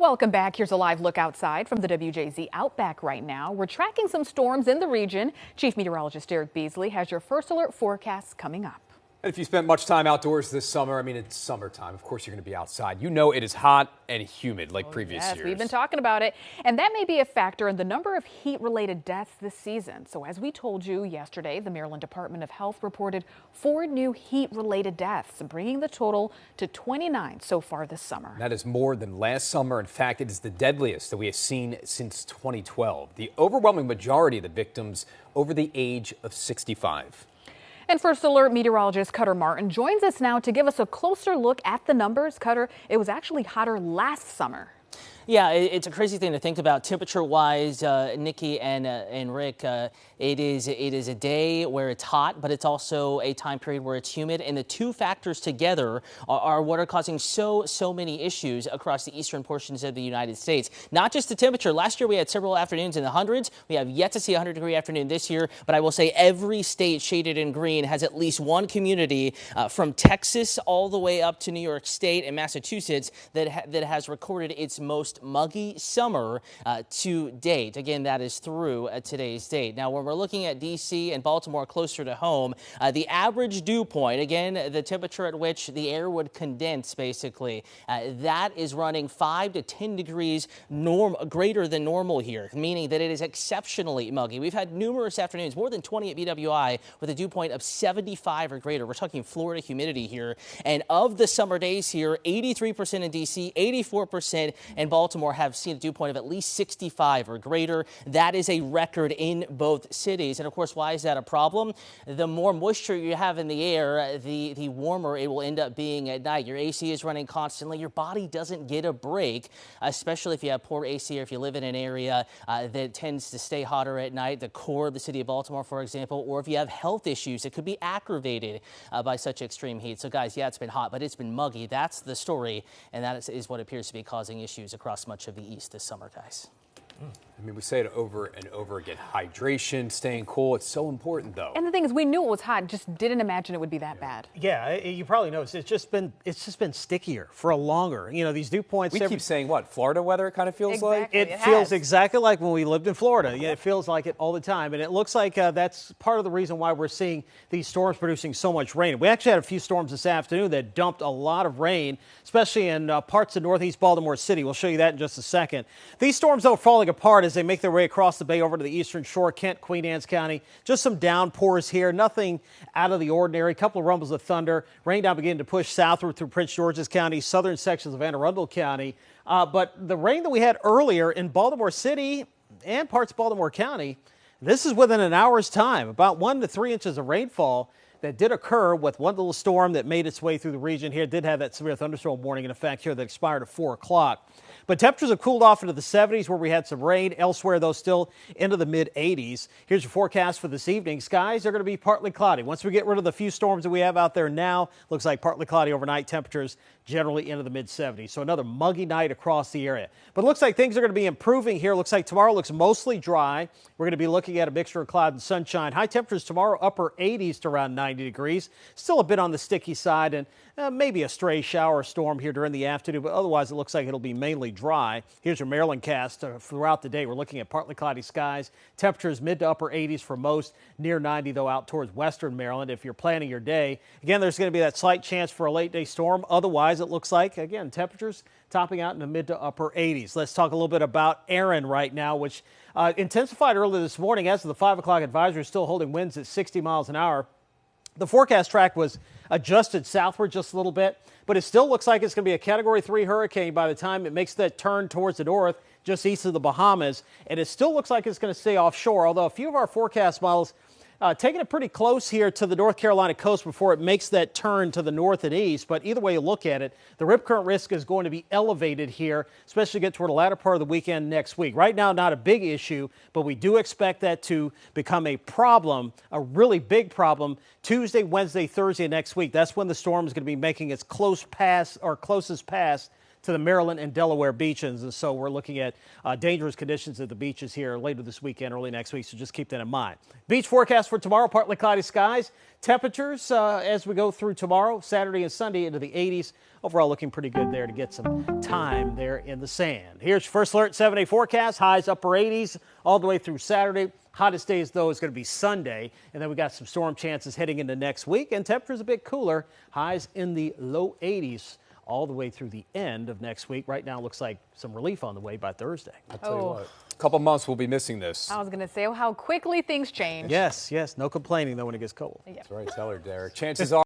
Welcome back. Here's a live look outside from the WJZ Outback right now. We're tracking some storms in the region. Chief Meteorologist Derek Beasley has your first alert forecast coming up. And if you spent much time outdoors this summer, I mean, it's summertime. Of course, you're going to be outside. You know it is hot and humid like previous years. We've been talking about it. And that may be a factor in the number of heat-related deaths this season. So as we told you yesterday, the Maryland Department of Health reported 4 new heat-related deaths, bringing the total to 29 so far this summer. That is more than last summer. In fact, it is the deadliest that we have seen since 2012. The overwhelming majority of the victims over the age of 65. And First Alert meteorologist Cutter Martin joins us now to give us a closer look at the numbers. Cutter, it was actually hotter last summer. Yeah, it's a crazy thing to think about temperature-wise, Nikki and Rick. It is a day where it's hot, but it's also a time period where it's humid, and the two factors together are what are causing so many issues across the eastern portions of the United States. Not just the temperature. Last year we had several afternoons in the hundreds. We have yet to see a 100-degree afternoon this year, but I will say every state shaded in green has at least one community from Texas all the way up to New York State and Massachusetts that has recorded its most muggy summer to date. Again, that is through today's date. Now, when we're looking at D.C. and Baltimore closer to home, the average dew point, again, the temperature at which the air would condense, basically, that is running 5 to 10 degrees greater than normal here, meaning that it is exceptionally muggy. We've had numerous afternoons, more than 20 at BWI, with a dew point of 75 or greater. We're talking Florida humidity here. And of the summer days here, 83% in D.C., 84% in Baltimore have seen a dew point of at least 65 or greater. That is a record in both cities. And of course, why is that a problem? The more moisture you have in the air, the warmer it will end up being at night. Your AC is running constantly. Your body doesn't get a break, especially if you have poor AC or if you live in an area that tends to stay hotter at night, the core of the city of Baltimore, for example, or if you have health issues that could be aggravated by such extreme heat. So guys, yeah, it's been hot, but it's been muggy. That's the story, and that is what appears to be causing issues across much of the East this summer, guys. I mean, we say it over and over again. Hydration, staying cool, it's so important, though. And the thing is, we knew it was hot, just didn't imagine it would be that bad. Yeah, you probably noticed it's just been stickier for a longer. You know, these dew points. We keep saying what? Florida weather, it kind of feels like? It feels exactly like when we lived in Florida. Yeah, it feels like it all the time. And it looks like that's part of the reason why we're seeing these storms producing so much rain. We actually had a few storms this afternoon that dumped a lot of rain, especially in parts of northeast Baltimore City. We'll show you that in just a second. These storms, though, falling apart as they make their way across the bay over to the eastern shore, Kent, Queen Anne's County. Just some downpours here, nothing out of the ordinary. A couple of rumbles of thunder. Rain now beginning to push southward through Prince George's County, southern sections of Anne Arundel County. But the rain that we had earlier in Baltimore City and parts of Baltimore County, this is within an hour's time, about 1 to 3 inches of rainfall that did occur with one little storm that made its way through the region here. It did have that severe thunderstorm warning in effect here that expired at 4 o'clock. But temperatures have cooled off into the 70s where we had some rain. Elsewhere, though, still into the mid-80s. Here's your forecast for this evening. Skies are going to be partly cloudy. Once we get rid of the few storms that we have out there now, looks like partly cloudy overnight. Temperatures generally into the mid-70s. So another muggy night across the area. But it looks like things are going to be improving here. Looks like tomorrow looks mostly dry. We're going to be looking at a mixture of cloud and sunshine. High temperatures tomorrow, upper 80s to around 90 degrees. Still a bit on the sticky side, and maybe a stray shower or storm here during the afternoon, but otherwise it looks like it'll be mainly dry. Here's your Maryland cast throughout the day. We're looking at partly cloudy skies. Temperatures mid to upper 80s for most, near 90 though out towards western Maryland if you're planning your day. Again, there's going to be that slight chance for a late day storm. Otherwise, it looks like, again, temperatures topping out in the mid to upper 80s. Let's talk a little bit about Aaron right now, which intensified early this morning. As of the 5 o'clock advisory, still holding winds at 60 miles an hour. The forecast track was adjusted southward just a little bit, but it still looks like it's going to be a Category 3 hurricane by the time it makes that turn towards the north, just east of the Bahamas. And it still looks like it's going to stay offshore, although a few of our forecast models taking it pretty close here to the North Carolina coast before it makes that turn to the north and east. But either way you look at it, the rip current risk is going to be elevated here, especially get toward the latter part of the weekend next week. Right now, not a big issue, but we do expect that to become a problem, a really big problem, Tuesday, Wednesday, Thursday next week. That's when the storm is going to be making its closest pass to the Maryland and Delaware beaches. And so we're looking at dangerous conditions at the beaches here later this weekend, early next week. So just keep that in mind. Beach forecast for tomorrow, partly cloudy skies. Temperatures as we go through tomorrow, Saturday and Sunday into the 80s. Overall looking pretty good there to get some time there in the sand. Here's your first alert 7-day forecast. Highs upper 80s all the way through Saturday. Hottest days, though, is going to be Sunday. And then we got some storm chances heading into next week. And temperatures a bit cooler. Highs in the low 80s all the way through the end of next week. Right now, looks like some relief on the way by Thursday. I'll tell you what, a couple months we'll be missing this. I was going to say, how quickly things change. Yes, no complaining, though, when it gets cold. Yeah. That's right. Tell her, Derek. Chances are.